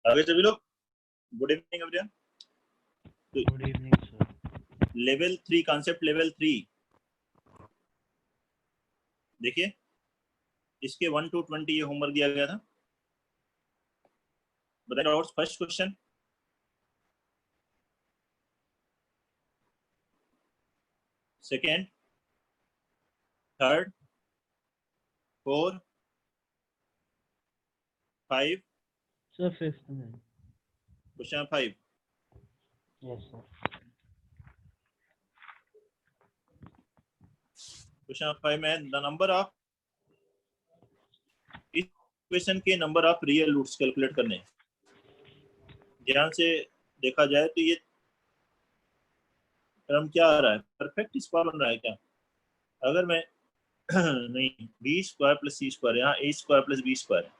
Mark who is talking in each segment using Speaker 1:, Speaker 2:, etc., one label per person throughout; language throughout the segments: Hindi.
Speaker 1: आगे सभी लोग, good evening everyone.
Speaker 2: Good evening sir.
Speaker 1: Level 3 concept level 3 देखिए, इसके 1 to 20 ये होमवर्क दिया गया था। बताइए doubts. First question, second, third, 4, 5।
Speaker 2: Sir fifth में।
Speaker 1: Question 5,
Speaker 2: yes sir.
Speaker 1: क्वेश्चन 5 में द नंबर ऑफ, इस इक्वेशन के number of real roots calculate करने हैं। ध्यान से देखा जाए तो ये टर्म क्या आ रहा है, परफेक्ट स्क्वायर बन रहा है क्या? अगर मैं नहीं, बी स्क्वायर प्लस सी स्क्वायर, यहाँ A square plus B square है,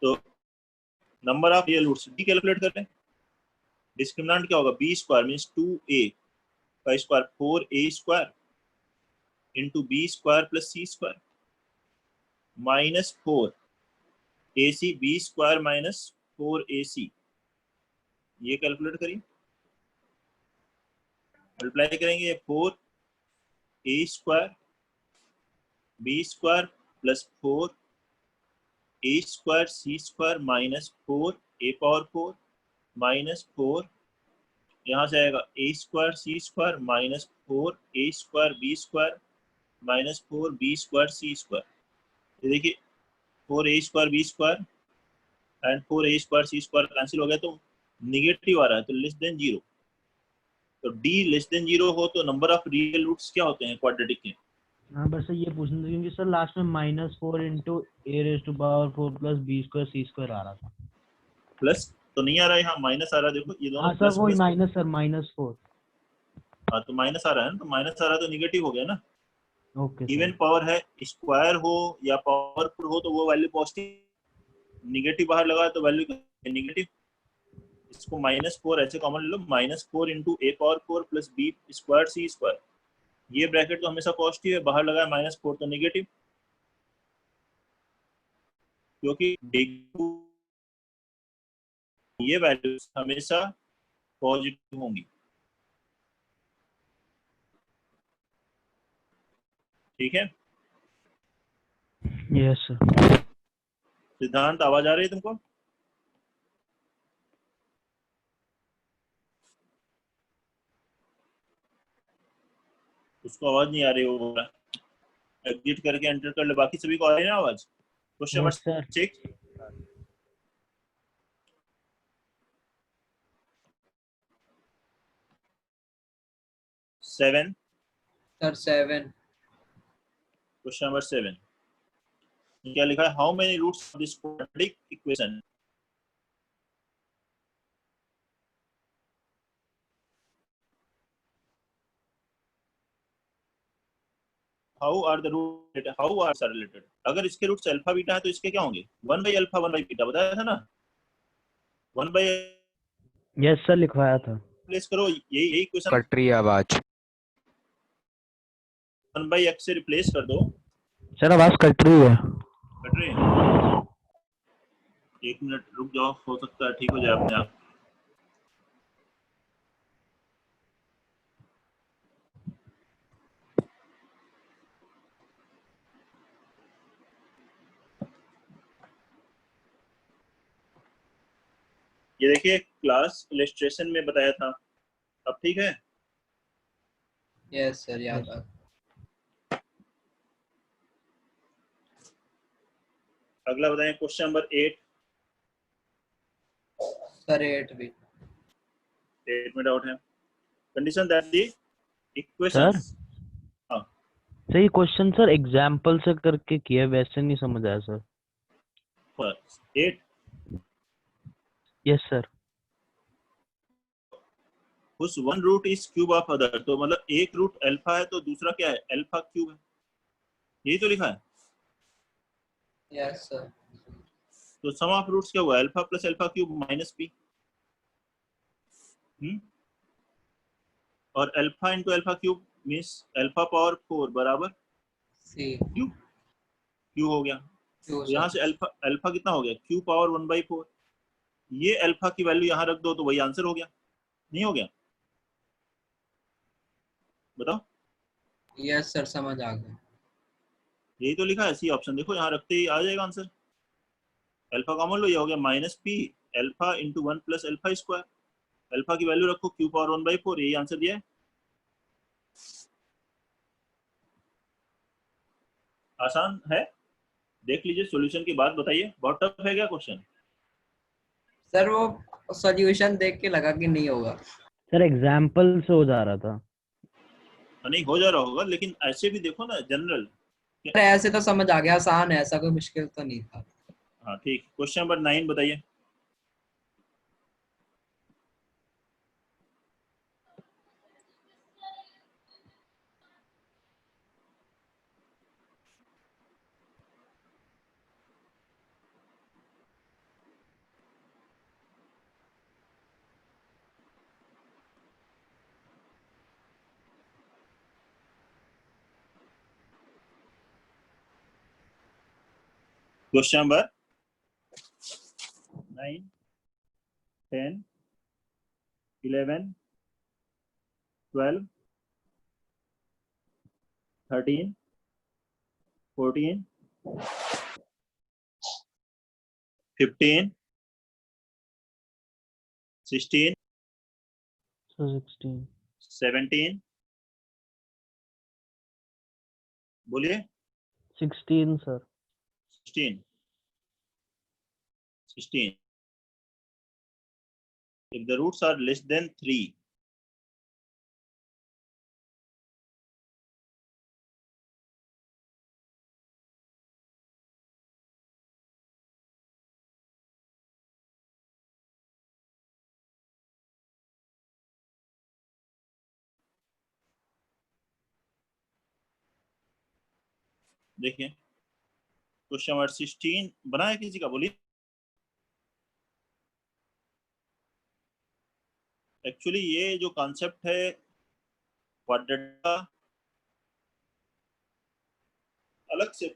Speaker 1: तो number of real roots D calculate कर लें। डिस्क्रिमिनेंट क्या होगा, बी स्क्वायर मीन्स 2a का square 4a square into b square plus सी square minus 4ac b square minus 4ac। ये कैलकुलेट करिए, मल्टीप्लाई करेंगे 4a square b square plus 4a square c square minus 4a power 4 minus 4, यहाँ से आएगा a square c square minus 4a square b square minus 4b square c square. ये देखिए 4a square b square and 4a square c square cancel हो गया, तो निगेटिव आ रहा है, तो लेस देन 0। तो d लेस देन 0 हो तो नंबर ऑफ रियल रूट्स क्या होते हैं क्वाड्रेटिक के?
Speaker 2: हाँ बस ये पूछना था क्योंकि सर लास्ट में -4 into a raise to power 4 plus B square c square आ रहा था।
Speaker 1: प्लस तो नहीं आ रहा है, यहाँ माइनस आ रहा है, देखो ये दोनों
Speaker 2: हाँ सर
Speaker 1: प्लस
Speaker 2: वही
Speaker 1: प्लस।
Speaker 2: Minus sir -4।
Speaker 1: हाँ तो माइनस आ रहा है ना, तो माइनस आ रहा है तो निगेटिव हो गया ना।
Speaker 2: Okay
Speaker 1: even
Speaker 2: sir.
Speaker 1: पावर है, स्क्वायर हो या पावरफुल हो तो वो वैल्यू पॉजिटिव, निगेटिव बाहर लगा तो वैल्यू निगेटिव। इसको -4 ऐसे कॉमन ले लो, -4 इंटू ए power 4 plus B square c square. ये ब्रैकेट तो हमेशा पॉजिटिव है, बाहर लगा है -4 तो निगेटिव, क्योंकि ये वैल्यूज हमेशा पॉजिटिव होंगी। ठीक है
Speaker 2: यस सर।
Speaker 1: सिद्धांत, आवाज आ रही है तुमको? उसको आवाज नहीं आ रही, वो एग्जिट करके एंटर कर ले। बाकी सभी को आ रही है ना आवाज? Question number
Speaker 2: yes sir.
Speaker 1: 6, seven.
Speaker 3: Sir 7।
Speaker 1: Question number 7 क्या लिखा है, how many roots of this quadratic equation? How are the root, how are related? अगर इसके रूट्स अल्फा बीटा है तो इसके क्या होंगे, 1 बाई अल्फा 1 बाई बीटा, बताया था ना। 1 बाई
Speaker 2: यस सर लिखवाया था।
Speaker 1: रिप्लेस करो, यही क्वेश्चन।
Speaker 4: कट रही है आवाज।
Speaker 1: 1 बाई एक्स से रिप्लेस कर दो।
Speaker 2: सर आवाज कट रही है।
Speaker 1: कट रही है, 1 मिनट रुक जाओ, हो सकता है ठीक हो जाए अपने आप। ये देखिए क्लास इलस्ट्रेशन में बताया था, अब ठीक है?
Speaker 3: यस सर याद आ।
Speaker 1: अगला बताएं, क्वेश्चन नंबर 8।
Speaker 3: सर 8 भी।
Speaker 1: 8 में डाउट है। Condition that the
Speaker 2: sir
Speaker 1: equations, हाँ
Speaker 2: सही क्वेश्चन सर एग्जाम्पल से करके किया, वैसे नहीं समझ आया सर।
Speaker 1: 8
Speaker 2: yes sir.
Speaker 1: उस one root is cube of other, तो मतलब एक रूट अल्फा है तो दूसरा क्या है, अल्फा क्यूब है, यही तो लिखा है।
Speaker 3: Yes sir.
Speaker 1: तो सम ऑफ रूट्स क्या हुआ, alpha plus alpha cube minus p. और alpha into alpha cube means alpha power 4 बराबर
Speaker 3: सी।
Speaker 1: क्यू, क्यू हो गया।
Speaker 3: क्यू
Speaker 1: तो यहाँ
Speaker 3: सर।
Speaker 1: से अल्फा अल्फा कितना हो गया, क्यू पावर 1/4। ये अल्फा की वैल्यू यहाँ रख दो तो वही आंसर हो गया, नहीं हो गया? बताओ।
Speaker 3: यस सर, समझ आ गया।
Speaker 1: यही तो लिखा है, सी ऑप्शन देखो, यहाँ रखते ही आ जाएगा आंसर। अल्फा कॉमन लो, ये हो गया minus P alpha into 1 plus alpha square. Alpha की वैल्यू रखो क्यू पावर 1/4, यही आंसर दिया है। आसान है, देख लीजिए सॉल्यूशन की बात बताइए, बहुत टफ है क्या क्वेश्चन?
Speaker 3: सर वो सॉल्यूशन देख के लगा कि नहीं होगा।
Speaker 2: सर एग्जाम्पल से हो जा रहा था।
Speaker 1: नहीं हो जा रहा होगा, लेकिन ऐसे भी देखो ना जनरल।
Speaker 3: सर ऐसे तो समझ आ गया, आसान है, ऐसा कोई मुश्किल तो नहीं था।
Speaker 1: हाँ ठीक, क्वेश्चन नंबर 9 बताइए। Question number 9, 10, 11, 12, 13, 14, 15, 16,
Speaker 2: sir 16।
Speaker 1: 17, बोलिए।
Speaker 2: 16 sir.
Speaker 1: 16, 16। If the roots are less than 3, देखिए क्वेश्चन नंबर 16 बना है किसी का, बोलिए। एक्चुअली ये जो कॉन्सेप्ट है क्वाड्रेटिक का, अलग से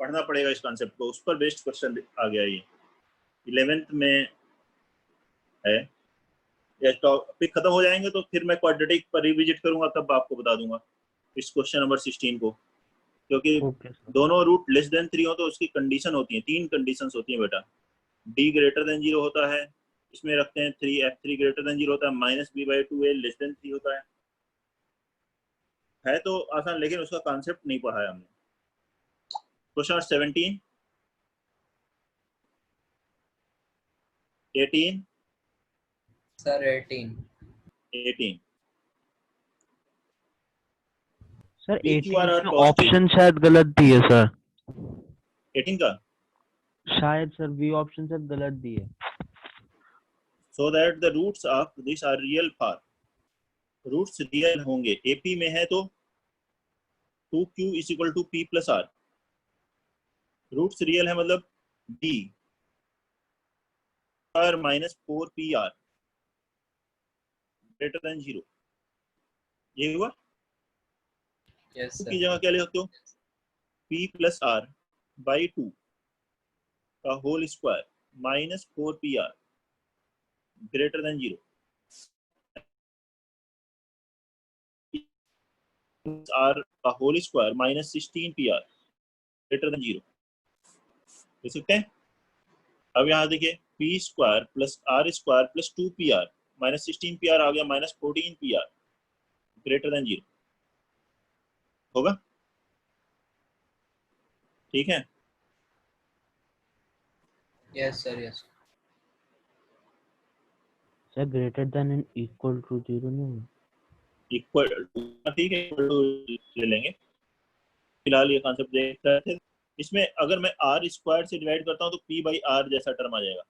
Speaker 1: पढ़ना पड़ेगा इस कॉन्सेप्ट को, उस पर बेस्ड क्वेश्चन आ गया ये 11th में है। ये टॉपिक खत्म हो जाएंगे तो फिर मैं क्वाड्रेटिक पर रिविजिट करूंगा, तब आपको बता दूंगा इस क्वेश्चन नंबर 16 को। क्योंकि
Speaker 2: ओके सर।
Speaker 1: दोनों रूट लेस देन 3 हो तो उसकी कंडीशन होती है, 3 कंडीशंस होती हैं बेटा। डी ग्रेटर देन 0 होता है, इसमें रखते हैं 3, F3 ग्रेटर देन 0 होता है, -b/2a लेस देन 3 होता है तो आसान, लेकिन उसका कॉन्सेप्ट नहीं पढ़ा है हमने। Question 17, 18,
Speaker 3: sir 18।
Speaker 1: 18।
Speaker 2: Sir
Speaker 1: P, Q, R
Speaker 2: 18
Speaker 1: are
Speaker 2: में
Speaker 1: positive।
Speaker 2: ऑप्शन शायद गलत दिए सर।
Speaker 1: 18 का,
Speaker 2: शायद सर बी ऑप्शन शायद गलत दिए।
Speaker 1: so that the roots of this are real for, roots real होंगे। AP में है तो 2Q is equal to P plus R। Roots real है मतलब B R minus 4PR greater than 0। ये हुआ।
Speaker 3: Yes
Speaker 1: Q
Speaker 3: sir.
Speaker 1: की जगह क्या लिख सकते हो, P plus R by 2 का whole square minus 4PR greater than 0। R का whole square minus 16PR greater than 0, देख सकते हैं। अब यहाँ देखिए P square plus R square plus 2PR minus 16PR आ गया माइनस 14PR ग्रेटर देन 0 होगा, ठीक है।
Speaker 3: Yes sir. Yes.
Speaker 2: Sir greater than and equal to 0 नहीं होगा?
Speaker 1: इक्वल टू, ठीक है, इक्वल टू ले लेंगे। फिलहाल ये कॉन्सेप्ट देख रहे थे। इसमें अगर मैं आर स्क्वायर से डिवाइड करता हूँ तो पी बाई आर जैसा टर्म आ जाएगा।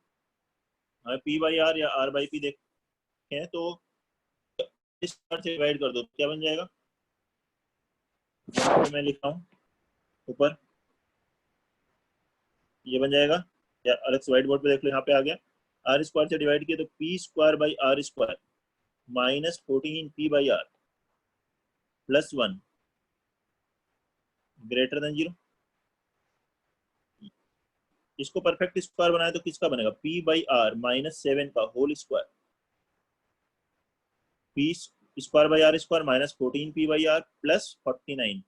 Speaker 1: हमें पी बाई आर या आर बाई पी देखें तो इस स्क्वायर से डिवाइड कर दो, क्या बन जाएगा, यहाँ पे मैं लिखता हूँ ऊपर, ये बन जाएगा, या अलग से व्हाइट बोर्ड पे देख लो, यहाँ पे आ गया। आर स्क्वायर से डिवाइड किया तो P square by R square minus 14P by R plus 1 greater than 0। इसको परफेक्ट स्क्वायर बनाए तो किसका बनेगा, p बाई आर माइनस 7 का whole square, p square by R square minus 14 p by R plus 49,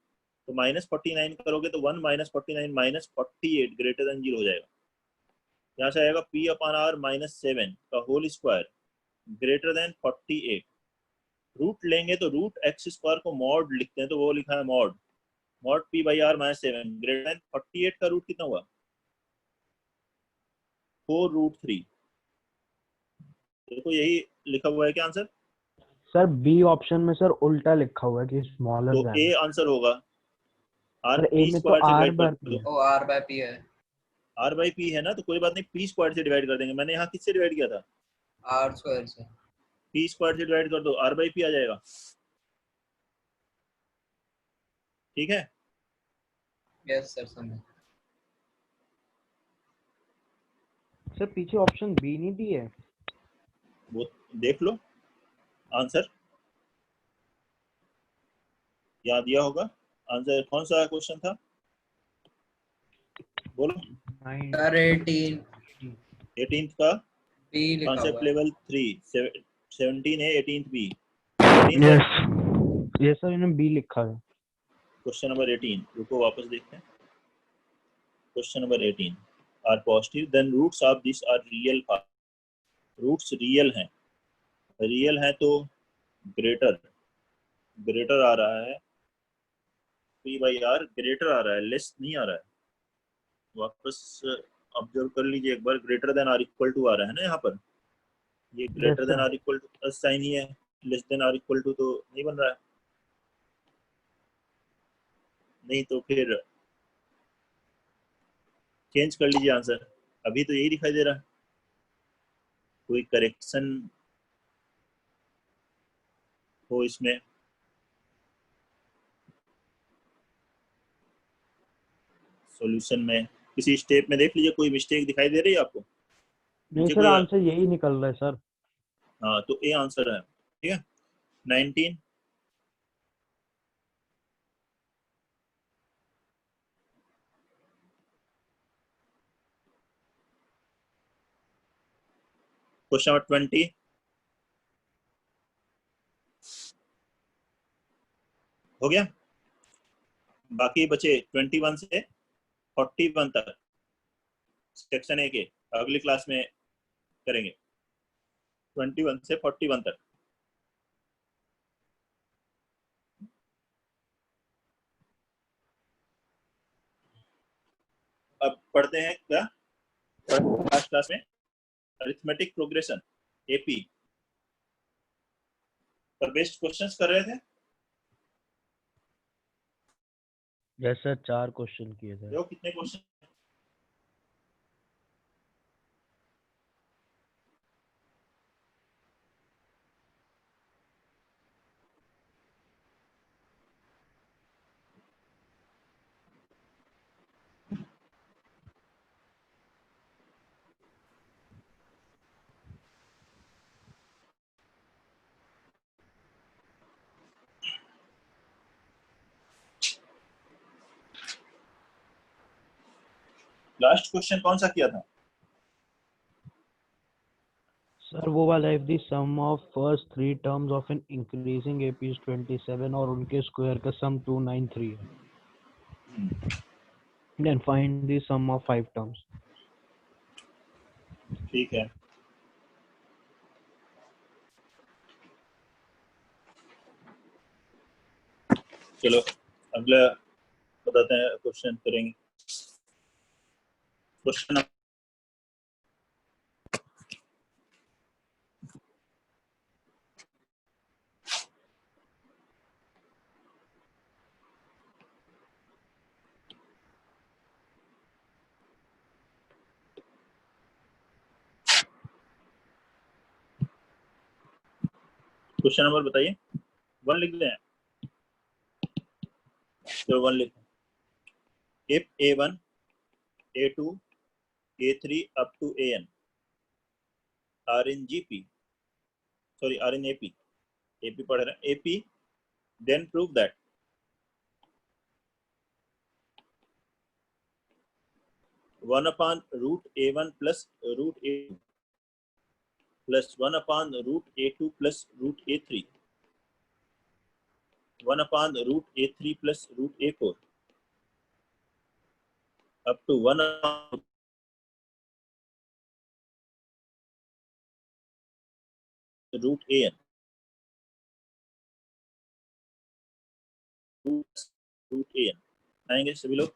Speaker 1: तो माइनस 49 करोगे तो 1 माइनस 49 माइनस 48 ग्रेटर देन 0 हो जाएगा। यहाँ से आएगा p अपॉन आर माइनस 7 का whole square greater than 48। Root लेंगे तो रूट एक्स स्क्वायर को मॉड लिखते हैं, तो वो लिखा है mod p by R minus 7 greater than 48 का रूट कितना हुआ, 4√3। देखो यही लिखा हुआ है क्या आंसर,
Speaker 2: सर बी ऑप्शन में सर उल्टा लिखा हुआ है कि स्मॉलर
Speaker 1: तो
Speaker 2: देन।
Speaker 1: ए आंसर होगा। आर
Speaker 2: सर ए
Speaker 1: पी
Speaker 2: में तो
Speaker 1: स्क्वायर से
Speaker 2: आर
Speaker 1: डिवाइड
Speaker 2: बार
Speaker 1: कर दो,
Speaker 3: ओ आर बाय पी है,
Speaker 1: आर बाई पी है ना, तो कोई बात नहीं, पी स्क्वायर से डिवाइड कर देंगे। मैंने यहाँ किससे डिवाइड किया था,
Speaker 3: आर स्क्वायर से।
Speaker 1: पी स्क्वायर से डिवाइड कर दो, आर बाई पी आ जाएगा। ठीक है,
Speaker 3: यस सर समझ।
Speaker 2: सर पीछे ऑप्शन बी नहीं दी है।
Speaker 1: वो देख लो आंसर, यहाँ दिया होगा आंसर। कौन सा क्वेश्चन था बोलो,
Speaker 3: सर 18
Speaker 1: 18th का
Speaker 3: बी लिखा हुआ
Speaker 1: कॉन्सेप्ट
Speaker 3: है।
Speaker 1: लेवल 3, 17 है, 18th बी, 18th है
Speaker 2: ये सर इन्होंने बी लिखा है।
Speaker 1: Question number 18। रुको वापस देखते हैं। Question number 18 R positive then roots of this are real. Roots real हैं, रियल हैं तो ग्रेटर ग्रेटर आ रहा है, p बाई आर ग्रेटर आ रहा है, लेस नहीं आ रहा है। वापस ऑब्जर्व कर लीजिए एक बार, greater than or equal to आ रहा है ना यहाँ पर, ये greater than
Speaker 2: sir
Speaker 1: or equal to plus sign ही है, less than or equal to तो नहीं बन रहा है। नहीं तो फिर चेंज कर लीजिए आंसर, अभी तो यही दिखाई दे रहा है। कोई करेक्शन हो इसमें, सॉल्यूशन में किसी स्टेप में देख लीजिए, कोई मिस्टेक दिखाई दे रही है आपको,
Speaker 2: नहीं
Speaker 1: नीचे
Speaker 2: सर
Speaker 1: कोई।
Speaker 2: आंसर यही निकल रहा है सर।
Speaker 1: हाँ तो ए आंसर है, ठीक है। 19 क्वेश्चन नंबर 20 हो गया। बाकी बचे 21 से 41 तक सेक्शन ए के, अगली क्लास में करेंगे 21 से 41 तक। अब पढ़ते हैं क्या लास्ट क्लास में, अरिथमेटिक प्रोग्रेशन एपी पर बेस्ड क्वेश्चंस कर रहे थे।
Speaker 2: यस सर 4 क्वेश्चन किए थे।
Speaker 1: देखो कितने क्वेश्चन, लास्ट क्वेश्चन कौन सा किया था,
Speaker 2: सर वो वाला if the sum of first 3 terms of an increasing AP is 27 और उनके स्क्वायर का सम 293 है, then find the sum of 5 terms.
Speaker 1: ठीक है। चलो अगला बताते हैं, क्वेश्चन करेंगे। क्वेश्चन क्वेश्चन नंबर बताइए, 1 लिख दें, तो 1 लिख, if A1 A2 A3 up to AN are in GP, sorry are in AP, AP पढ़ रहे हैं, AP then prove that 1 upon root a1 plus root a2 plus 1 upon root a2 plus root a3, 1 upon root a3 plus root a4 up to 1 upon root an, root an आएंगे सभी लोग।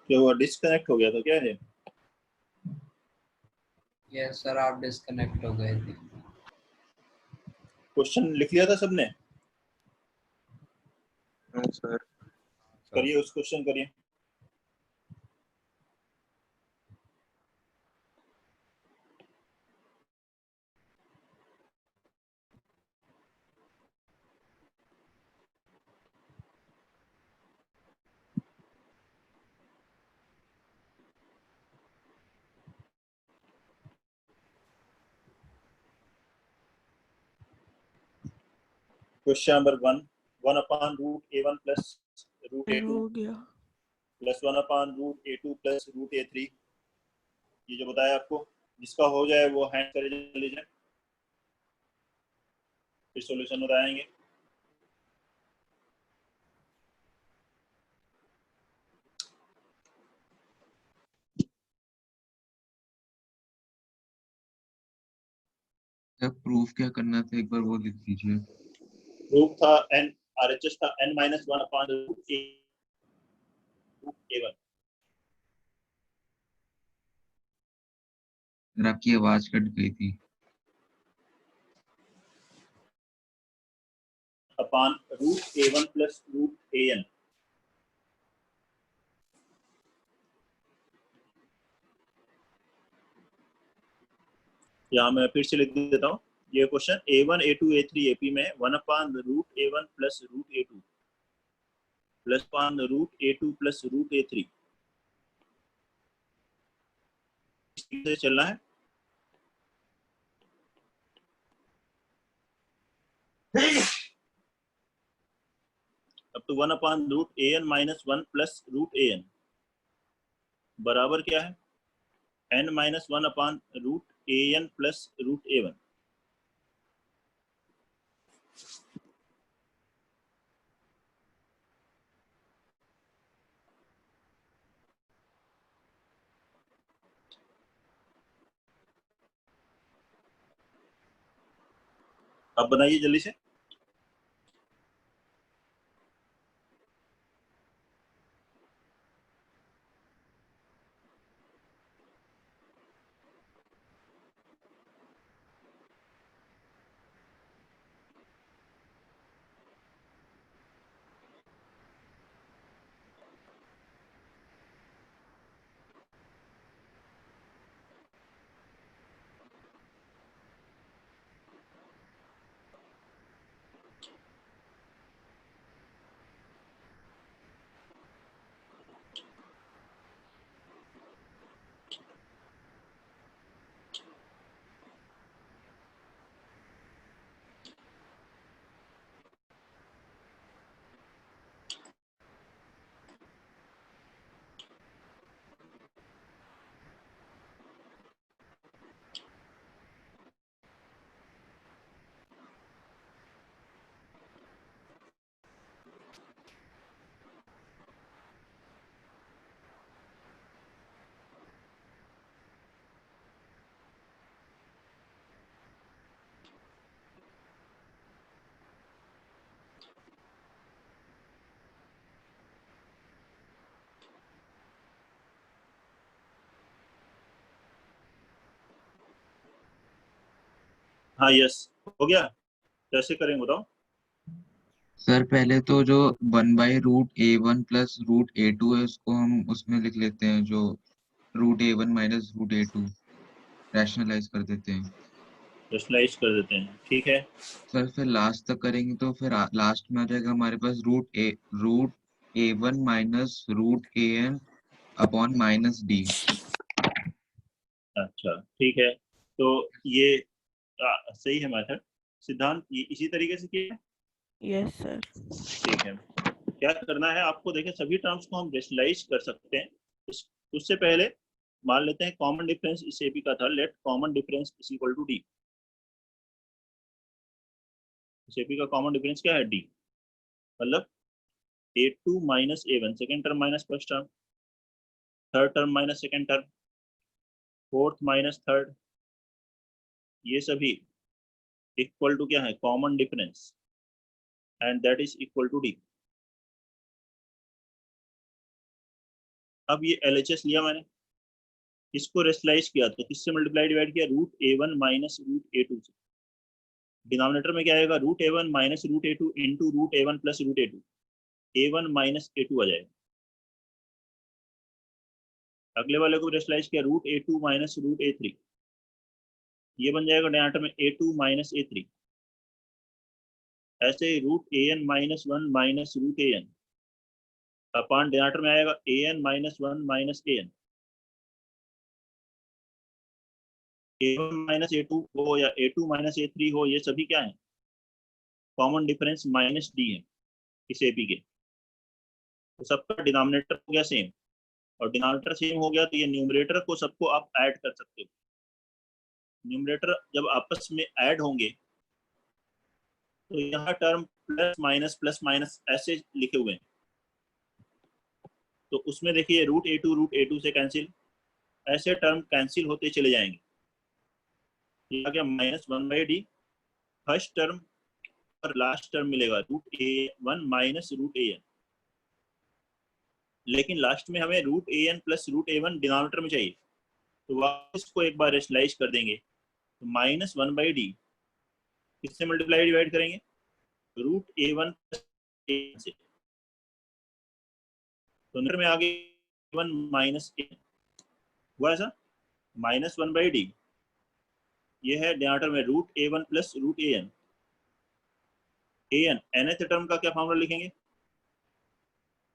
Speaker 1: क्या हुआ, डिस्कनेक्ट हो गया था क्या है?
Speaker 3: यस सर, आप डिस्कनेक्ट हो गए थे।
Speaker 1: क्वेश्चन लिख लिया था सबने?
Speaker 4: हाँ सर।
Speaker 1: करिए उस क्वेश्चन करिए। Question number 1, 1 upon root a1 plus root a2
Speaker 5: हो गया।
Speaker 1: plus 1 upon root a2 plus root a3, ये जो बताया आपको, जिसका हो जाए वो हैंड करे लीजिए, फिर सॉल्यूशन बताएंगे।
Speaker 4: सर प्रूफ क्या करना था, एक बार वो लिख दीजिए।
Speaker 1: प्रूफ था n, RHS था n minus 1 upon root a1
Speaker 4: sir आपकी आवाज कट गई थी।
Speaker 1: upon root a1 plus root an। यहाँ मैं फिर से लिख देता हूँ ये question, a1 a2 a3 ap में 1 upon root a1 plus root a2 plus upon root a2 plus root a3 से चलना है। अब तो 1 upon root an minus 1 plus root an बराबर क्या है, n minus 1 upon root an plus root a1। अब बनाइए जल्दी से। हाँ यस, हो गया। कैसे करेंगे बताओ?
Speaker 4: सर पहले तो जो 1/√A1 प्लस √A2 है उसको हम उसमें लिख लेते हैं, जो √A1 माइनस √A2 रैशनलाइज कर देते हैं।
Speaker 1: रेशनलाइज कर देते हैं, ठीक है।
Speaker 4: सर फिर लास्ट तक करेंगे तो फिर लास्ट में आ जाएगा हमारे पास √A1 minus √AN upon -D।
Speaker 1: अच्छा ठीक है, तो ये सही है मेथड। सिद्धांत ये इसी तरीके से किया है?
Speaker 5: Yes sir.
Speaker 1: ठीक है। क्या करना है आपको, देखें सभी टर्म्स को हम रेशनलाइज कर सकते हैं। उससे पहले मान लेते हैं कॉमन डिफरेंस इस एपी का था, let common difference is equal to D. इस एपी का कॉमन डिफरेंस क्या है? डी। मतलब A2 minus A1, second term minus first term, third term minus second term, fourth minus third, ये सभी इक्वल टू क्या है? Common difference, and that is equal to D. अब ये LHS लिया मैंने, इसको रेशनलाइज किया तो किससे मल्टीप्लाई डिवाइड किया? √A1 माइनस √A2 से। डिनोमिनेटर में क्या आएगा? √A1 minus √A2 into √A1 plus √A2, A1 minus A2 आ जाएगा। अगले वाले को रेशनलाइज किया, √A2 माइनस √A3, ये बन जाएगा डिनोमिनेटर में A2 माइनस A3। ऐसे ही √AN minus 1 minus √AN upon denominator में आएगा AN minus 1 minus AN। A1 minus A2 हो या A2 माइनस A3 हो, ये सभी क्या है? कॉमन डिफरेंस माइनस डी है इस एपी के। तो सबका डिनोमिनेटर हो गया सेम, और डिनोमिनेटर सेम हो गया तो ये न्यूमरेटर को सबको आप ऐड कर सकते हो। न्यूमरेटर जब आपस में ऐड होंगे तो यहाँ टर्म प्लस माइनस ऐसे लिखे हुए हैं, तो उसमें देखिए √A2 से कैंसिल, ऐसे टर्म कैंसिल होते चले जाएंगे। ये आ गया -1/d, फर्स्ट टर्म और लास्ट टर्म मिलेगा √A1 माइनस √AN। लेकिन लास्ट में हमें √AN प्लस √A1 डिनोमिनेटर में चाहिए, तो वापस को एक बार रेशनलाइज कर देंगे, तो -1/d किससे मल्टीप्लाई डिवाइड करेंगे? √A1 से। तो नंबर में आगे 1 माइनस A हुआ ऐसा, -1/d, ये है डिनोमिनेटर में √A1 plus √AN। AN nth term का क्या फॉर्मूला लिखेंगे?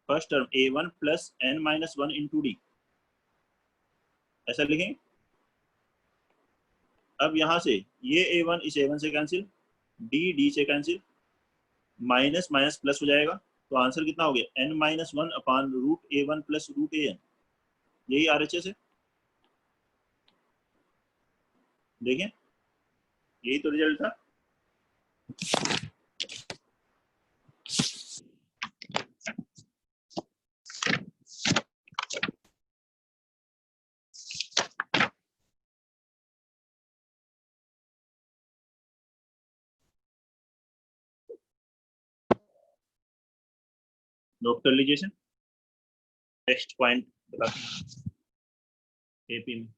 Speaker 1: First term A1 plus n minus 1 into D, ऐसा लिखेंगे। अब यहाँ से ये A1 इस A1 से कैंसिल, D से कैंसिल, माइनस माइनस प्लस हो जाएगा, तो आंसर कितना हो गया? n minus 1 upon √A1 plus √AN। यही RHS है, देखें यही तो रिजल्ट था। नोट कर लीजिए सर, नेक्स्ट पॉइंट बताते हैं एपी में।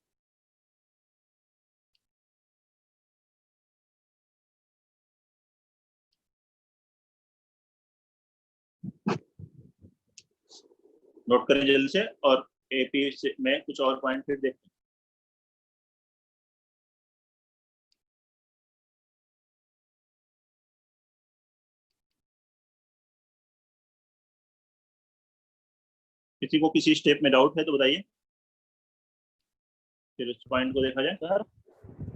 Speaker 1: नोट करें जल्दी से, और एपी से में कुछ और पॉइंट फिर देखते हैं। किसी को किसी स्टेप में डाउट है तो बताइए, फिर उस पॉइंट को देखा जाए।
Speaker 2: सर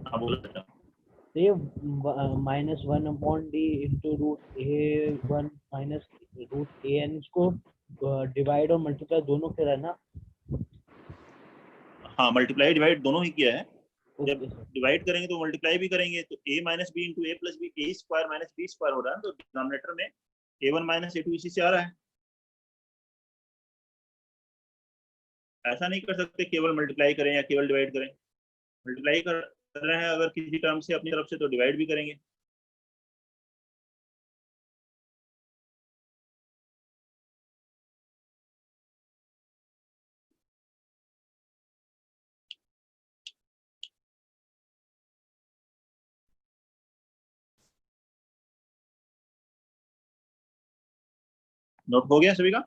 Speaker 1: हाँ बोलो बेटा।
Speaker 2: ये -1/d into √A1 minus √AN, इसको डिवाइड और मल्टीप्लाई दोनों के रहना।
Speaker 1: हाँ मल्टीप्लाई डिवाइड दोनों ही किया है। जब
Speaker 2: ओके सर।
Speaker 1: डिवाइड करेंगे तो मल्टीप्लाई भी करेंगे, तो a minus B into A plus B, A square minus B square हो रहा है, तो डिनोमिनेटर में A1 माइनस A2 इसी से आ रहा है। ऐसा नहीं कर सकते केवल मल्टीप्लाई करें या केवल डिवाइड करें। मल्टीप्लाई कर रहे हैं अगर किसी टर्म से अपनी तरफ से, तो डिवाइड भी करेंगे। नोट हो गया सभी का?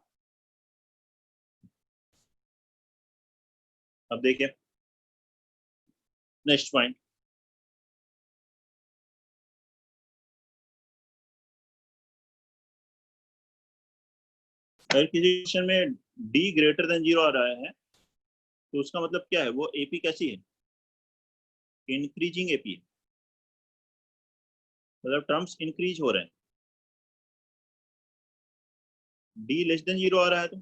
Speaker 1: अब देखिए नेक्स्ट पॉइंट। अगर किसी क्वेश्चन में डी ग्रेटर देन 0 आ रहा है तो उसका मतलब क्या है? वो एपी कैसी है? इंक्रीजिंग एपी है, मतलब टर्म्स इंक्रीज हो रहे हैं। डी लेस देन 0 आ रहा है तो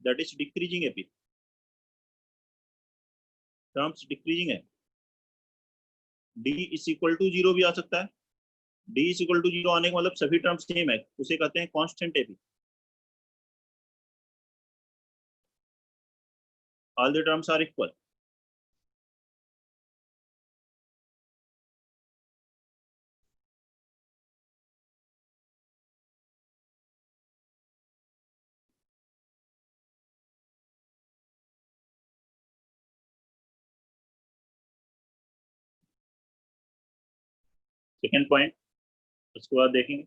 Speaker 1: that is decreasing AP, terms decreasing है। डी इज इक्वल टू 0 भी आ सकता है। डी इज इक्वल टू 0 आने का मतलब सभी टर्म्स सेम है, उसे कहते हैं constant AP. All the terms are equal. Second point, उसके बाद देखेंगे।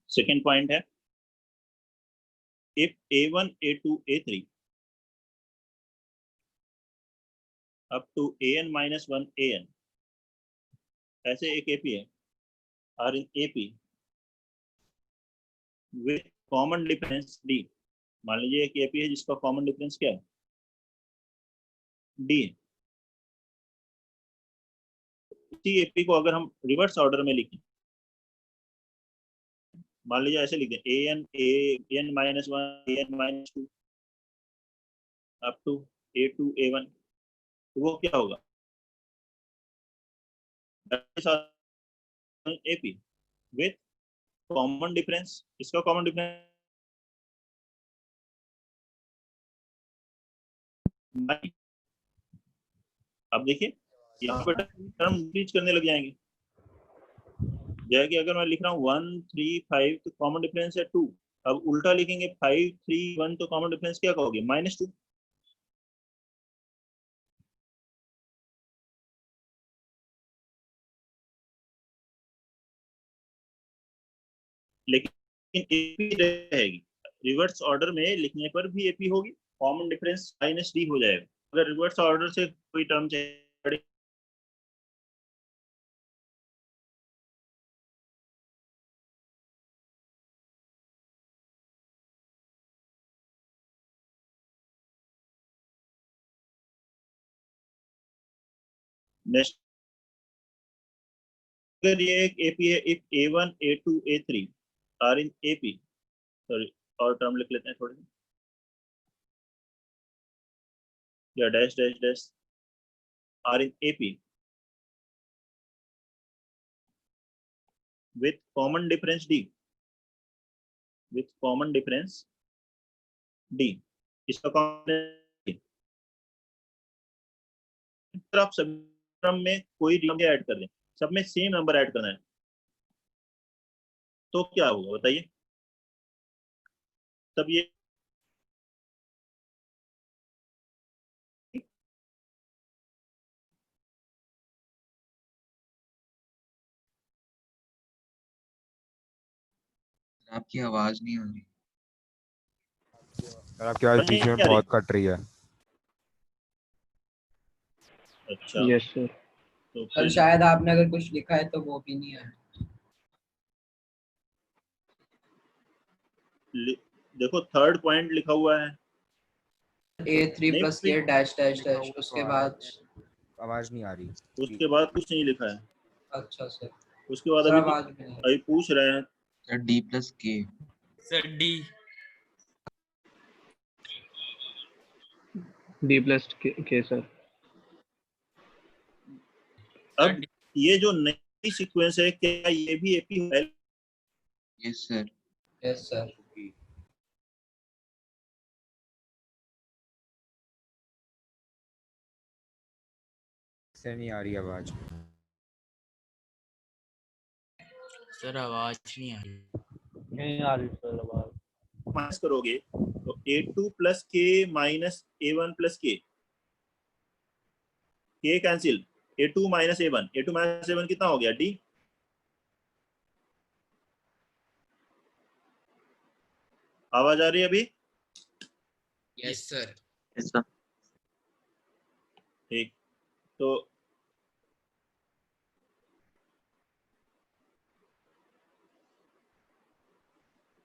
Speaker 1: सेकेंड पॉइंट है, if a1 a2 a3 up to an minus 1 an, ऐसे एक एपी है, are in AP with common difference D. मान लीजिए एक एपी है जिसका कॉमन डिफरेंस क्या है? डी है। इसी एपी को अगर हम रिवर्स ऑर्डर में लिखें, मान लीजिए ऐसे लिख दें an minus 1 an minus 2 up to a2 a1, तो वो क्या होगा? एपी विथ कॉमन डिफरेंस, इसका कॉमन डिफरेंस अब देखिए यहाँ पे टर्म इंक्रीज करने लग जाएंगे। जैसे कि अगर मैं लिख रहा हूँ 1 3 5 तो कॉमन डिफरेंस है 2। अब उल्टा लिखेंगे 5 3 1 तो कॉमन डिफरेंस क्या कहोगे? -2। लेकिन एपी रहेगी, रिवर्स ऑर्डर में लिखने पर भी एपी होगी, कॉमन डिफरेंस -d हो जाएगा। अगर रिवर्स ऑर्डर से कोई टर्म चेंज, नेक्स्ट अगर ये एक एपी है, if a1 a2 a3 are in AP, sorry और टर्म लिख लेते हैं थोड़ी सी, या dash dash dash are in AP with common difference D, with common difference D, इसका कॉमन, आप सभी टर्म में कोई नंबर ऐड कर दें, सब में सेम नंबर ऐड करना है, तो क्या होगा बताइए? तब ये
Speaker 4: आपकी आवाज नहीं आ रही।
Speaker 5: सर आपकी आवाज बीच में
Speaker 1: क्या
Speaker 5: बहुत कट रही है।
Speaker 1: अच्छा
Speaker 2: यस सर।
Speaker 1: तो
Speaker 3: सर
Speaker 1: फिर
Speaker 3: शायद आपने अगर कुछ लिखा है तो वो भी नहीं है।
Speaker 1: देखो थर्ड पॉइंट लिखा हुआ है,
Speaker 3: A3
Speaker 1: नहीं
Speaker 3: प्लस
Speaker 1: फिर
Speaker 3: A डैश डैश
Speaker 5: लिखा
Speaker 3: डैश
Speaker 5: हुआ
Speaker 3: उसके
Speaker 5: तो
Speaker 3: बाद।
Speaker 5: आवाज नहीं आ रही।
Speaker 1: उसके बाद कुछ नहीं लिखा है।
Speaker 3: अच्छा सर,
Speaker 1: उसके बाद
Speaker 3: सर
Speaker 1: अभी
Speaker 3: आवाज भी नहीं।
Speaker 1: अभी पूछ रहे हैं
Speaker 4: सर डी प्लस के।
Speaker 6: सर डी
Speaker 2: डी प्लस के सर।
Speaker 1: अब ये जो नई सीक्वेंस है क्या ये भी एपी है?
Speaker 4: Yes sir.
Speaker 3: Yes sir.
Speaker 5: से नहीं आ रही आवाज।
Speaker 6: सर आवाज नहीं आ रही।
Speaker 2: नहीं आ रही सर आवाज।
Speaker 1: माइनस करोगे तो A2 प्लस के माइनस A1 प्लस के cancel, A2 minus A1, A2 minus A1 कितना हो गया D। आवाज आ रही है अभी?
Speaker 6: Yes sir.
Speaker 1: ठीक, तो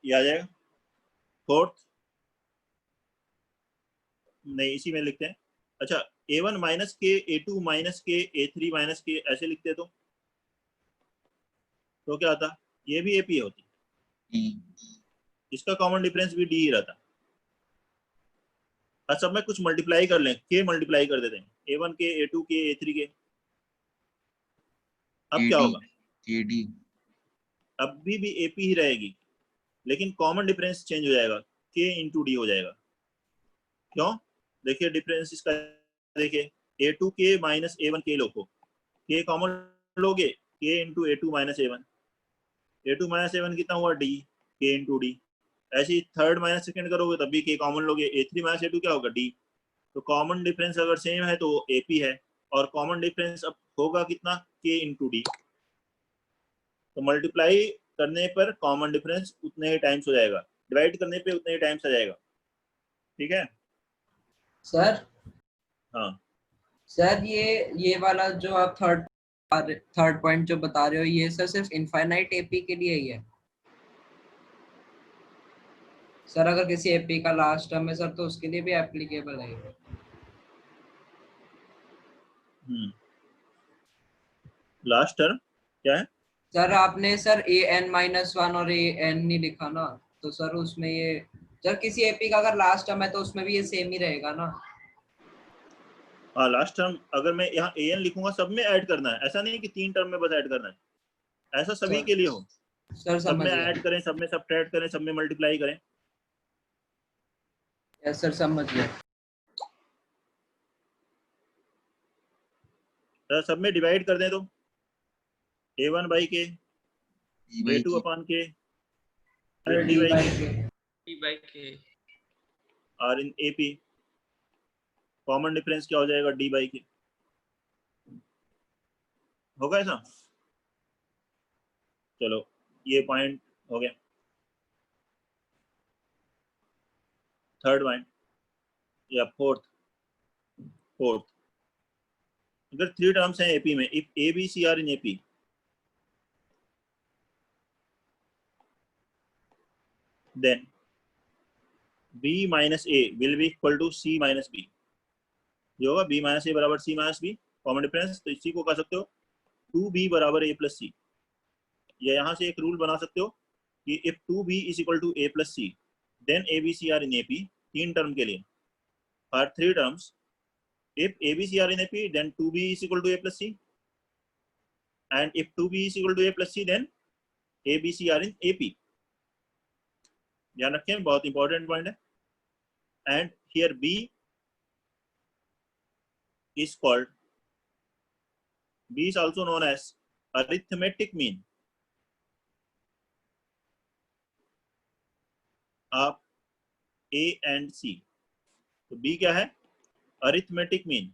Speaker 1: ये आ जाएगा फोर्थ, नहीं इसी में लिखते हैं। अच्छा, A1 माइनस के, A2 माइनस के, A3 माइनस के, ऐसे लिखते तो क्या आता? ये भी AP होती, इसका कॉमन डिफरेंस भी D ही रहता। अच्छा, सब में कुछ मल्टीप्लाई कर लें, के मल्टीप्लाई कर देते हैं, A1 के, A2 के, A3 के। अब क्या होगा?
Speaker 4: KD
Speaker 1: अब भी AP ही रहेगी, लेकिन कॉमन डिफरेंस चेंज हो जाएगा, K इंटू D हो जाएगा। क्यों? देखिए डिफरेंस इसका, देखिए A2 के माइनस A1 के लोगों, K कॉमन लोगे, K into A2 minus A1, A2 minus A1 कितना हुआ D, K इंटू D। ऐसे ही थर्ड माइनस सेकंड करोगे तब भी K कॉमन लोगे, A3 माइनस A2 क्या होगा D। तो कॉमन डिफरेंस अगर सेम है तो AP है, और कॉमन डिफरेंस अब होगा कितना, K इंटू D। तो मल्टीप्लाई करने पर कॉमन डिफरेंस उतने ही टाइम्स हो जाएगा, डिवाइड करने पे उतने ही टाइम्स आ जाएगा। ठीक है
Speaker 3: सर
Speaker 1: हाँ।
Speaker 3: सर ये वाला जो आप थर्ड पॉइंट जो बता रहे हो, ये सर सिर्फ इनफाइनाइट एपी के लिए ही है सर? अगर किसी एपी का लास्ट टर्म है सर तो उसके लिए भी एप्लीकेबल है ये?
Speaker 1: लास्ट टर्म क्या है?
Speaker 3: सर आपने सर an-1 और an नहीं लिखा ना, तो सर उसमें ये, सर किसी एपी का अगर लास्ट टर्म है तो उसमें भी ये सेम ही रहेगा ना?
Speaker 1: हाँ, लास्ट टर्म अगर मैं यहाँ an लिखूंगा सब में ऐड करना है, ऐसा नहीं कि 3 टर्म में बस ऐड करना है, ऐसा सभी
Speaker 3: सर
Speaker 1: के लिए हो,
Speaker 3: सर
Speaker 1: सब
Speaker 3: समझ
Speaker 1: में
Speaker 3: गया।
Speaker 1: ऐड करें, सब में सब्ट्रैक्ट करें, सब में मल्टीप्लाई करें।
Speaker 3: यस सर समझ गया।
Speaker 1: तो सब में डिवाइड कर दें तो A1 बाई के, A2
Speaker 4: K
Speaker 1: अपॉन के,
Speaker 3: अरे
Speaker 1: D
Speaker 3: डी
Speaker 1: बाई
Speaker 3: बाई
Speaker 1: के,
Speaker 3: के।
Speaker 6: डी बाई के।
Speaker 1: और इन AP कॉमन डिफरेंस क्या हो जाएगा, D बाई के। होगा ऐसा? चलो ये पॉइंट हो गया। थर्ड पॉइंट या फोर्थ, अगर 3 टर्म्स हैं AP में, if A B C are in AP, then B minus A will be equal to C minus B। जो होगा B माइनस A बराबर C minus B, common difference, तो इसी को कह सकते हो 2B बराबर A प्लस C। या यहाँ से एक रूल बना सकते हो कि if 2B is equal to A plus C, then ABC are in AP, 3 term के लिए। For 3 terms, if ABC are in AP, then 2B is equal to A plus C, and if 2B is equal to A plus C, then ABC are in AP। ध्यान रखें, बहुत इंपॉर्टेंट पॉइंट है। And here B is called, B is also known as arithmetic mean of A and C। तो B क्या है? Arithmetic mean.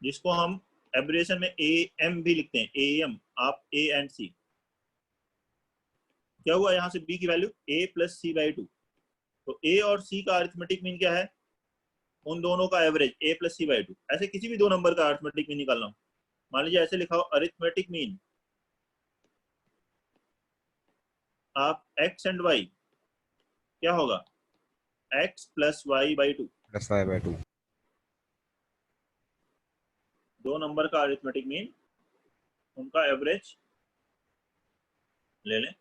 Speaker 1: जिसको हम एब्रिएशन में AM भी लिखते हैं, AM of A and C। क्या हुआ यहाँ से B की value A plus C by 2। तो A और C का अरिथमेटिक मीन क्या है? उन दोनों का average A plus C by 2। ऐसे किसी भी दो नंबर का अरिथमेटिक मीन निकालना हो, मान लीजिए ऐसे लिखा हो arithmetic mean of X and Y, क्या होगा? X plus Y by 2।
Speaker 5: Plus 5/2।
Speaker 1: दो नंबर का अरिथमेटिक मीन, उनका एवरेज ले लें।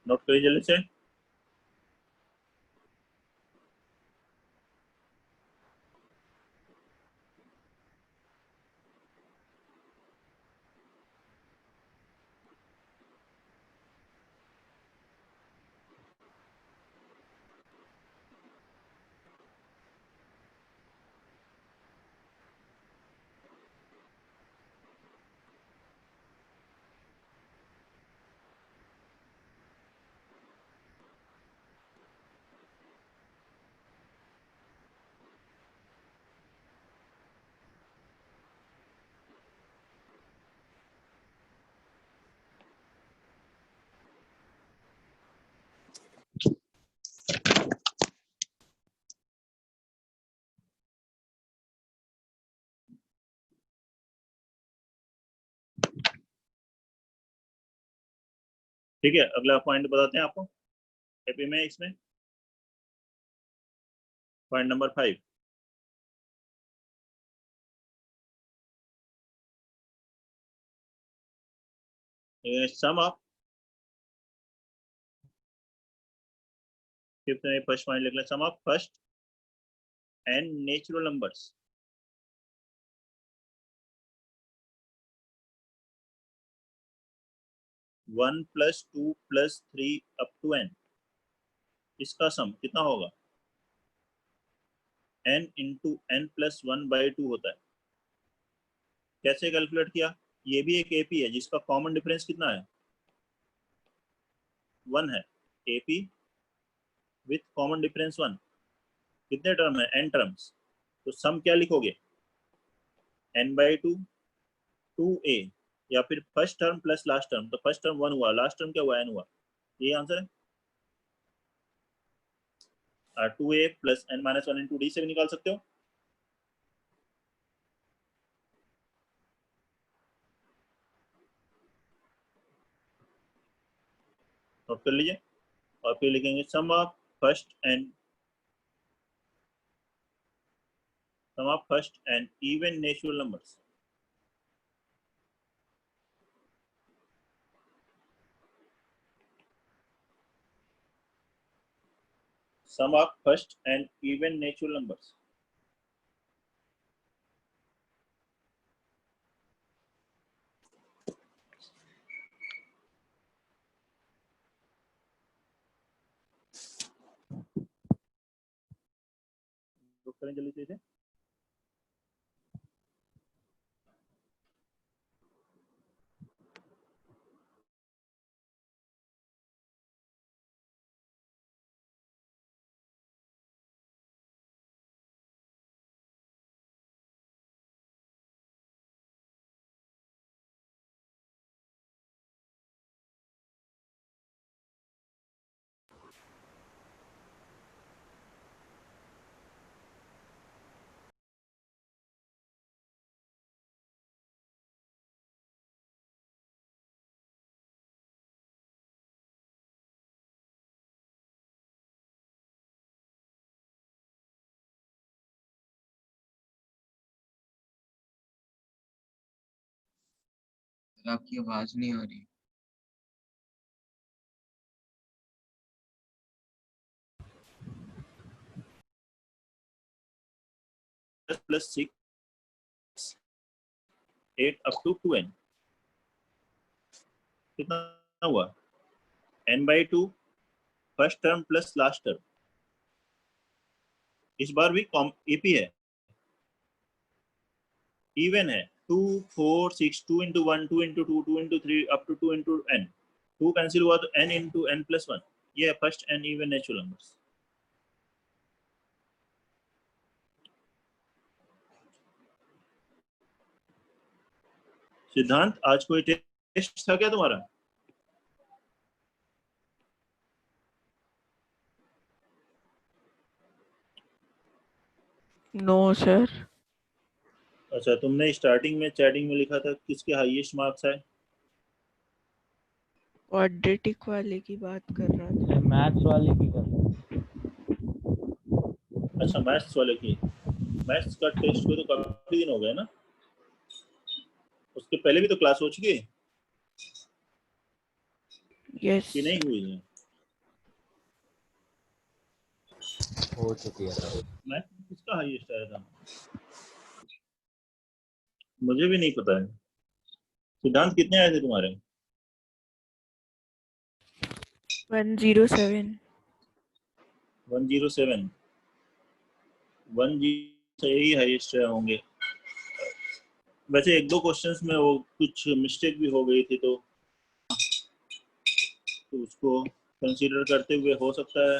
Speaker 1: नोट करिए जल्दी से। ठीक है, अगला पॉइंट बताते हैं आपको एपी में। इसमें point number 5, sum of, fifth में फर्स्ट पॉइंट लिख लें, sum of first n natural numbers one plus two plus three up to n, इसका सम कितना होगा? n इंटू n प्लस 1/2 होता है। कैसे कैलकुलेट किया? ये भी एक एपी है जिसका कॉमन डिफरेंस कितना है? 1 है। एपी विथ कॉमन डिफरेंस 1, कितने टर्म है? n terms. तो सम क्या लिखोगे? n/2 2a, या फिर first term plus last term. तो फर्स्ट टर्म 1 हुआ, लास्ट टर्म क्या हुआ? n हुआ। ये आंसर है। 2a plus n-1 into D से भी निकाल सकते हो। नोट कर लीजिए। और फिर लिखेंगे sum of first and even natural numbers, sum of first and even natural numbers। तो करें जल्दी से इसे।
Speaker 4: आपकी आवाज नहीं आ रही।
Speaker 1: प्लस 6 8 अप टू 2n, कितना हुआ? n/2 first term plus last term. इस बार भी एपी है, इवन है। 2 4 6 2 into 1 2 into 2 2 into 3 up to 2 into n। 2 cancel हुआ तो n इंटू n प्लस 1। ये है first and even natural numbers. Siddhant, आज कोई टेस्ट था क्या तुम्हारा?
Speaker 7: No sir.
Speaker 1: अच्छा, तुमने स्टार्टिंग में चैटिंग में लिखा था किसके हाईएस्ट मार्क्स है?
Speaker 7: क्वाड्रेटिक वाले की बात कर रहा था।
Speaker 2: मैथ्स वाले की कर रहा
Speaker 1: अच्छा, मैथ्स वाले की। मैथ्स का टेस्ट को तो काफी दिन हो गए ना, उसके पहले भी तो क्लास हो चुकी है
Speaker 7: यस
Speaker 1: कि नहीं हुई है?
Speaker 5: हो चुकी है सर।
Speaker 1: मैं किसका हाईएस्ट आया था मुझे भी नहीं पता है। सिद्धांत कितने आए थे तुम्हारे?
Speaker 7: 107।
Speaker 1: 107। 1 से ही हाईएस्ट होंगे। वैसे एक दो क्वेश्चंस में वो कुछ मिस्टेक भी हो गई थी तो उसको कंसीडर करते हुए हो सकता है,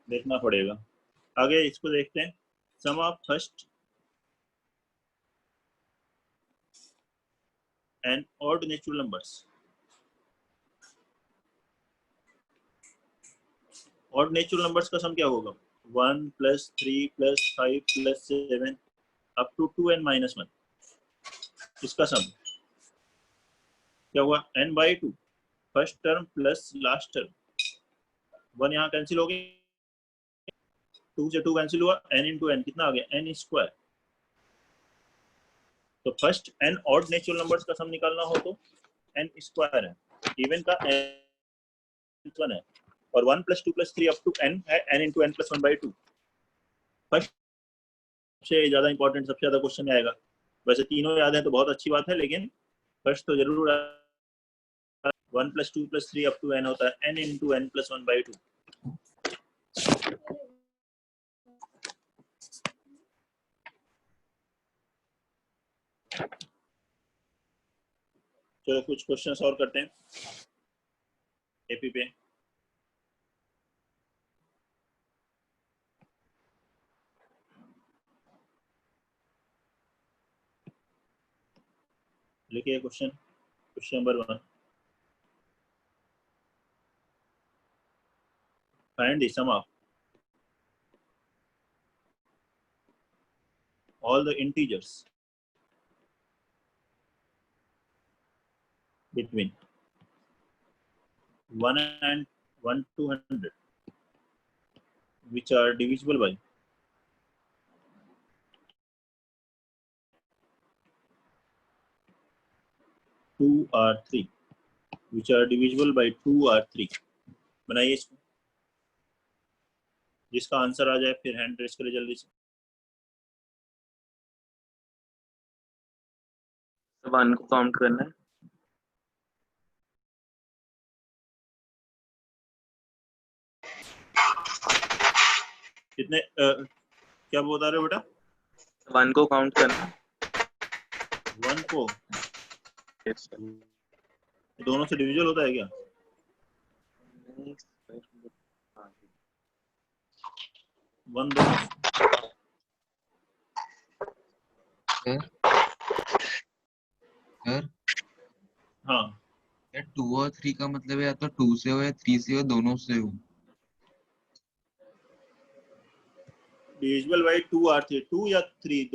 Speaker 1: देखना पड़ेगा। आगे इसको देखते हैं। Sum of first n odd natural numbers. Odd natural numbers का सम क्या होगा? 1 + 3 + 5 + 7 अप टू 2n - 1। इसका सम क्या हुआ? n/2 first term plus last term. 1 यहाँ कैंसिल हो गई, 2 से 2 कैंसिल हुआ, n × n कितना आ गया? n²। तो first n odd natural numbers का सम निकालना हो तो n² है, इवन का n1 है, और 1 + 2 + 3 अप टू n है, n × n + 1/2। फर्स्ट सबसे ज्यादा इंपॉर्टेंट, सबसे ज्यादा क्वेश्चन में आएगा। वैसे तीनों याद है तो बहुत अच्छी बात है, लेकिन फर्स्ट तो जरूर 1 + 2 + 3 अप टू n होता है n × n + 1/2। चलो कुछ क्वेश्चंस और करते हैं एपी पे। लिखिए question number 1। Find the sum of all the integers between 1 and 1 to 100 which are divisible by 2 or 3, which are divisible by 2 or 3। बनाइए इसको, जिसका आंसर आ जाए फिर हैंड रेस करें जल्दी से।
Speaker 6: 1 को काउंट करना है।
Speaker 1: कितने क्या बता रहे हो बेटा?
Speaker 6: 1 को काउंट करना।
Speaker 1: 1 को
Speaker 6: यस सर।
Speaker 1: दोनों से डिविजल होता है क्या? 1 दोनों
Speaker 4: सर
Speaker 1: हाँ
Speaker 4: यार 2 और 3 का मतलब है या तो 2 से हो या 3 से हो, दोनों से हो।
Speaker 1: डिविजिबल बाई 2 और 3, 2 या 3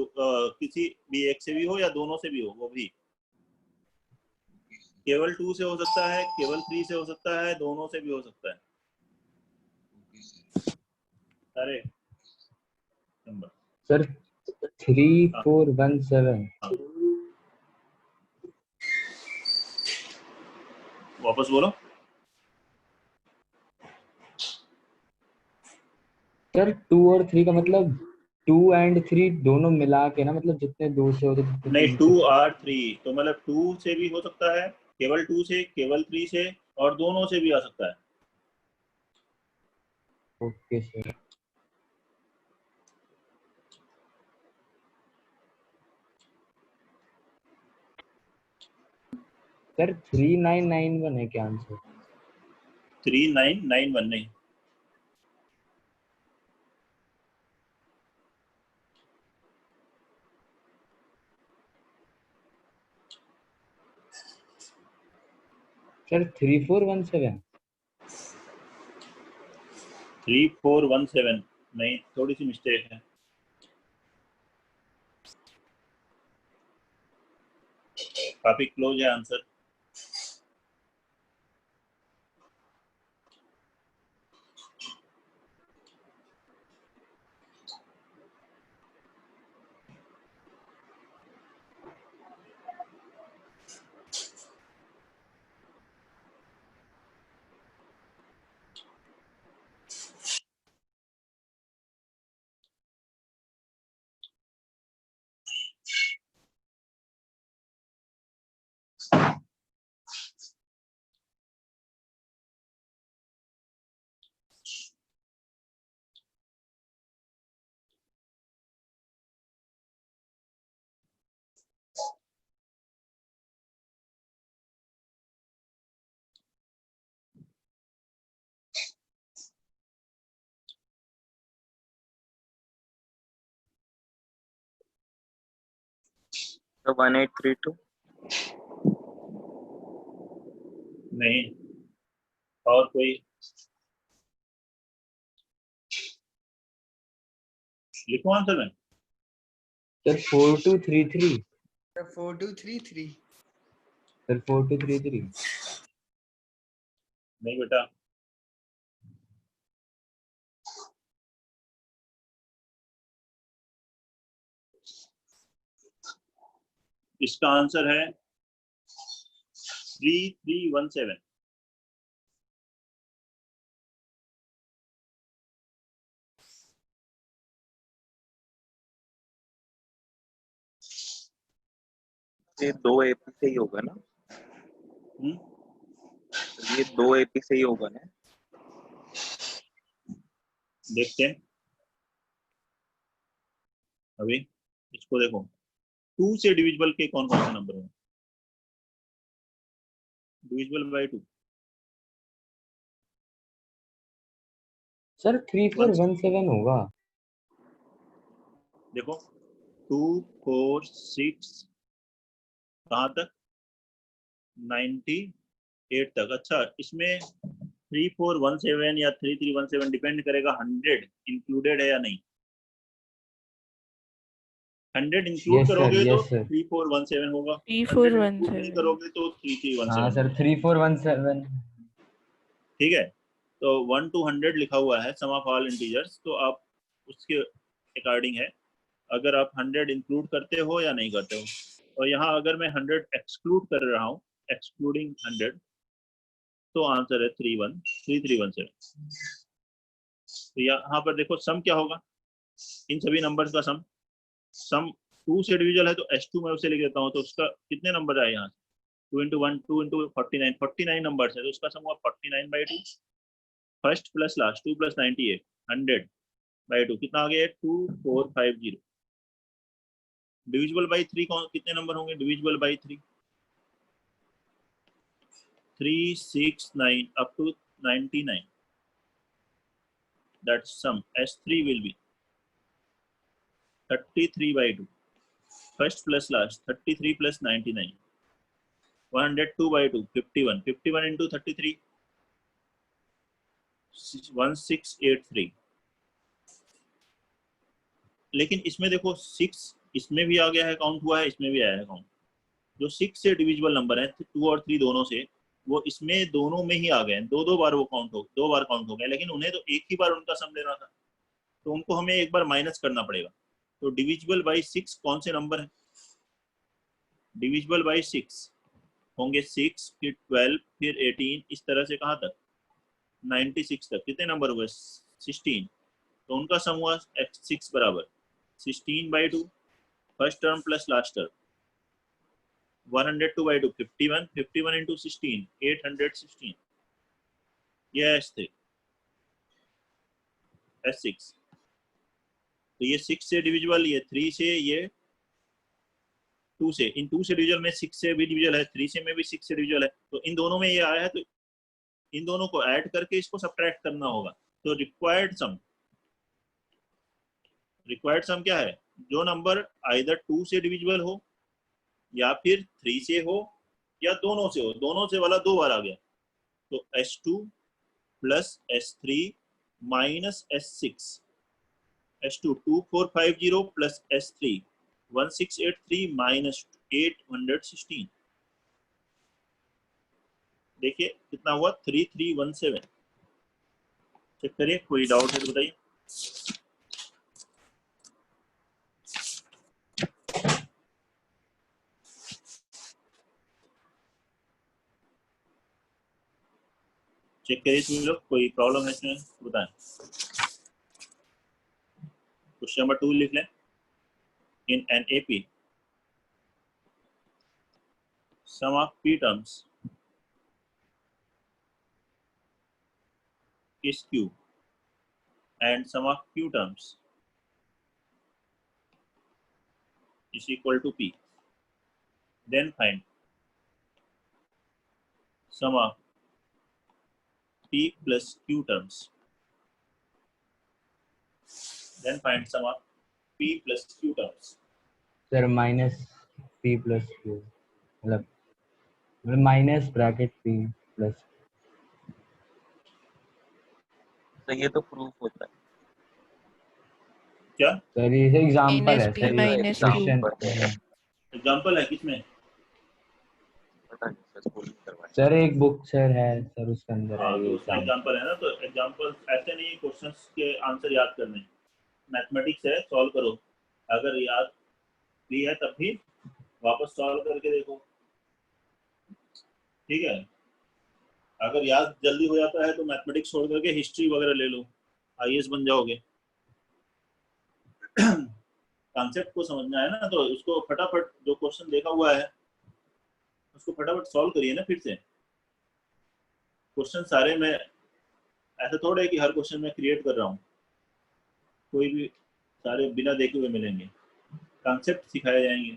Speaker 1: किसी भी एक से भी हो या दोनों से भी हो, वो भी केवल 2 से हो सकता है, केवल 3 से हो सकता है, दोनों से भी हो सकता है। सारे नंबर
Speaker 8: सर 3417।
Speaker 1: वापस बोलो।
Speaker 8: सर 2 और 3 का मतलब 2 and 3 दोनों मिला के ना, मतलब जितने 2 से होते जितने
Speaker 1: नहीं
Speaker 8: 3
Speaker 1: 2
Speaker 8: से।
Speaker 1: और 3 तो मतलब 2 से भी हो सकता है, केवल 2 से, केवल 3 से, और दोनों से भी आ सकता है।
Speaker 8: Okay sir. सर 3991 है क्या आंसर?
Speaker 1: 3991 नहीं,
Speaker 8: सर 3417।
Speaker 1: 3417 नहीं, थोड़ी सी मिस्टेक है। काफी क्लोज है आंसर।
Speaker 6: So 1832.
Speaker 1: नहीं, और कोई लिखो आंसर में।
Speaker 8: सर 4233
Speaker 3: 4233
Speaker 8: सर 4233
Speaker 1: नहीं बेटा, इसका आंसर है 3317।
Speaker 6: ये 2 एपी से ही होगा ना? ये 2 एपी से ही होगा ना?
Speaker 1: देखते हैं अभी इसको, देखो 2 से डिविजिबल के कौन कौन से नंबर हैं? डिविजिबल बाय 2,
Speaker 8: सर 3417 होगा।
Speaker 1: देखो 2 4 6 कहाँ तक, 98 तक। अच्छा, इसमें 3417 या 3317 डिपेंड करेगा 100 इंक्लूडेड है या नहीं। 100 इंक्लूड
Speaker 8: यस सर,
Speaker 1: करोगे तो
Speaker 8: यस सर।
Speaker 1: 3417 होगा, 100
Speaker 7: 3417
Speaker 1: नहीं करोगे तो 3317
Speaker 8: हाँ सर
Speaker 1: होगा।
Speaker 8: 3417।
Speaker 1: ठीक है, तो 1 to 100 लिखा हुआ है सम ऑफ ऑल इंटीजर्स, तो आप उसके अकॉर्डिंग है अगर आप 100 इंक्लूड करते हो या नहीं करते हो। और यहाँ अगर मैं 100 एक्सक्लूड कर रहा हूँ, एक्सक्लूडिंग 100, तो आंसर है 3317। तो यहाँ पर देखो सम क्या होगा, इन सभी नंबर्स का सम 2 से डिविजल है तो S2 में उसे लिख देता हूँ, तो उसका कितने नंबर आए यहाँ, 2 into 1 2 into 49 नंबर है, तो उसका सम हुआ 49/2। फर्स्ट प्लस लास्ट 2 + 98 100/2 कितना आ गया है, 2450। डिविजिबल बाई 3 कौन कितने नंबर होंगे, divisible by 3 369 up to 99, that sum S3 will be 33/2। first plus last 33 plus 99, 102/2 51, 51 into 33 1683। लेकिन इसमें देखो 6 इसमें भी आ गया है, काउंट हुआ है, इसमें भी आया है काउंट। जो 6 से डिविजिबल नंबर है 2 और 3 दोनों से, वो इसमें दोनों में ही आ गए हैं, दो बार वो काउंट हो, 2 बार काउंट हो गए, लेकिन उन्हें तो एक ही बार उनका सम लेना था, तो उनको हमें एक बार माइनस करना पड़ेगा। तो डिविजिबल बाई 6 कौन से नंबर है, डिविजिबल बाई 6 होंगे 6 फिर 12 फिर 18, इस तरह से कहाँ तक 96 तक। कितने नंबर हुए, 16, तो उनका सम हुआ 6 बराबर 16/2 first term plus last term, 102/2 51, 51 into 16 816, ये S3 S6। तो ये 6 से डिविजिबल, ये 3 से, ये 2 से, इन 2 से डिविजल में 6 से भी डिविजल है, 3 से में भी 6 से डिविजल है, तो इन दोनों में ये आया है, तो इन दोनों को ऐड करके इसको सब्ट्रैक्ट करना होगा। तो रिक्वायर्ड सम क्या है, जो नंबर आइदर 2 से डिविजिबल हो या फिर 3 से हो या दोनों से हो, दोनों से वाला 2 बार आ गया, तो S2 plus S3 minus S6, S2 2450 plus S3 1683 minus 816। देखिए कितना हुआ, 3317। चेक करिए, कोई डाउट है तो बताइए। चेक करिए तुम लोग, कोई प्रॉब्लम है इसमें तो बताएं। क्वेश्चन नंबर 2 लिख लें। In an AP sum of p terms is q and sum of q terms is equal to p, then find sum of p plus q terms, then find sum of p plus q terms।
Speaker 8: Sir minus p p plus q मतलब माइनस ब्रैकेट p प्लस
Speaker 6: तो ये तो प्रूफ होता है।
Speaker 1: क्या
Speaker 8: सर ये एग्जांपल है
Speaker 7: p
Speaker 8: sir,
Speaker 7: minus q.
Speaker 8: Question
Speaker 1: example है किसमें?
Speaker 6: पता नहीं सर, स्कूल में करवाया।
Speaker 8: सर एक बुक सर है सर, उसके अंदर
Speaker 1: हाँ
Speaker 8: है
Speaker 1: तो
Speaker 8: ये
Speaker 1: उसमें
Speaker 8: एग्जांपल।
Speaker 1: एग्जाम्पल है ना, तो एग्जाम्पल ऐसे नहीं क्वेश्चंस के आंसर याद करने, मैथमेटिक्स है, सॉल्व करो, अगर याद भी है तब भी वापस सॉल्व करके देखो, ठीक है। अगर याद जल्दी हो जाता है तो मैथमेटिक्स छोड़ करके हिस्ट्री वगैरह ले लो, आईएएस बन जाओगे। कॉन्सेप्ट को समझना है ना, तो उसको फटाफट जो क्वेश्चन देखा हुआ है उसको फटाफट सॉल्व करिए ना फिर से। क्वेश्चन सारे में ऐसा थोड़ा है कि हर क्वेश्चन में क्रिएट कर रहा हूँ, कोई भी सारे बिना देखे हुए मिलेंगे, कॉन्सेप्ट सिखाए जाएंगे।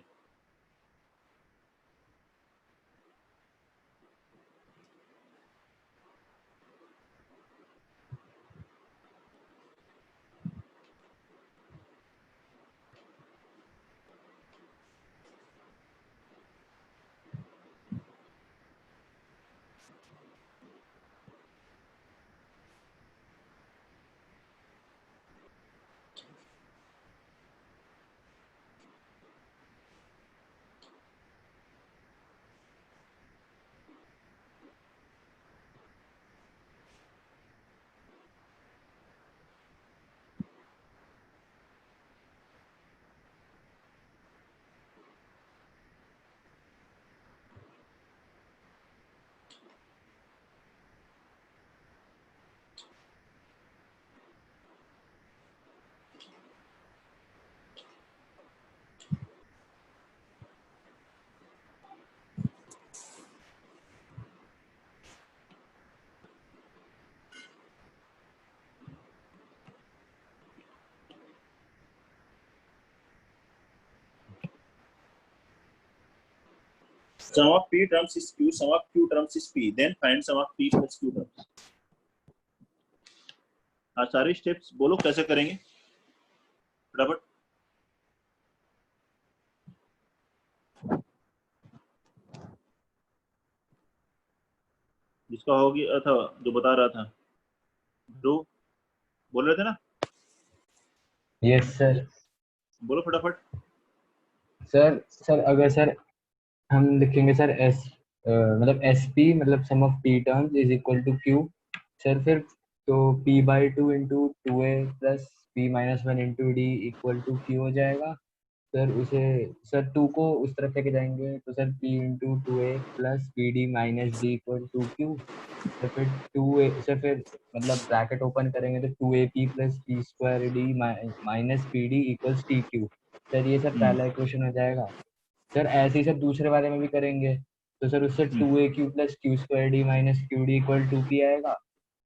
Speaker 1: Sum of p terms is q, sum of q terms is p, then find sum of p plus q terms। हाँ सारे स्टेप्स बोलो कैसे करेंगे फटाफट। जिसका हो गया था जो बता रहा था ध्रुव, बोल रहे थे ना,
Speaker 8: यस सर।
Speaker 1: बोलो फटाफट।
Speaker 8: सर अगर सर हम लिखेंगे सर एस मतलब एस पी मतलब sum of P terms is equal to Q sir, फिर तो p by two into two A plus P minus one into D equal to Q हो जाएगा सर। उसे सर टू को उस तरफ लेके जाएंगे तो sir p into two A plus P D minus D equal to Q sir, फिर टू ए सर, फिर मतलब ब्रैकेट ओपन करेंगे तो two A P plus P square D minus P D equals T Q sir. ये सर पहला इक्वेशन हो जाएगा सर। ऐसे ही सर दूसरे वाले में भी करेंगे तो सर उससे two A Q plus Q square D minus Q D equal to P आएगा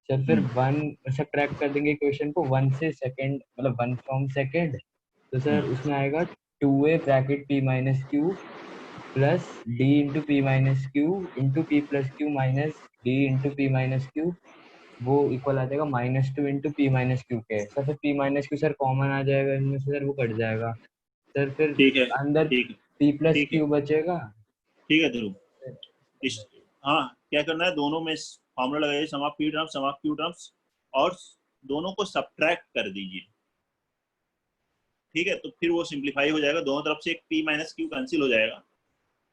Speaker 8: सर। फिर वन सब्ट्रैक्ट कर देंगे इक्वेशन को वन से सेकंड मतलब वन फ्रॉम सेकंड तो सर उसमें आएगा two A bracket P minus Q plus D into P minus Q into P plus Q minus D into P minus Q, वो इक्वल आ जाएगा minus two into P minus Q के सर। फिर P minus Q sir common आ जाएगा इनमें से सर, वो कट जाएगा सर। फिर
Speaker 1: ठीक है
Speaker 8: अंदर
Speaker 1: ठीक है
Speaker 8: पी प्लस
Speaker 1: ठीक है
Speaker 8: क्यू बचेगा।
Speaker 1: ठीक है ध्रुव, इस हाँ क्या करना है, दोनों में फॉर्मूला लगाइए, sum of P terms sum of Q terms, और दोनों को सब्ट्रैक्ट कर दीजिए, ठीक है। तो फिर वो सिंप्लीफाई हो जाएगा, दोनों तरफ से एक p माइनस क्यू कैंसिल हो जाएगा,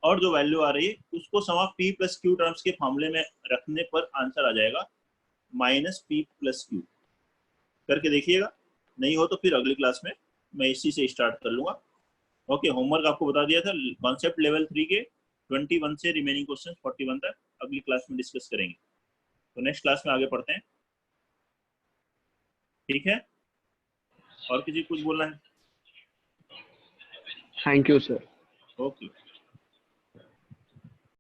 Speaker 1: और जो वैल्यू आ रही है उसको sum of p plus Q terms के फॉर्मूले में रखने पर आंसर आ जाएगा माइनस p प्लस क्यू। करके देखिएगा, नहीं हो तो फिर अगली क्लास में मैं इसी से स्टार्ट कर लूंगा। ओके, होमवर्क आपको बता दिया था, कॉन्सेप्ट लेवल 3 के 21 से रिमेनिंग क्वेश्चन 41 तक अगली क्लास में डिस्कस करेंगे। तो नेक्स्ट क्लास में आगे पढ़ते हैं, ठीक है। और किसी कुछ बोलना है?
Speaker 2: Thank you sir.
Speaker 1: ओके।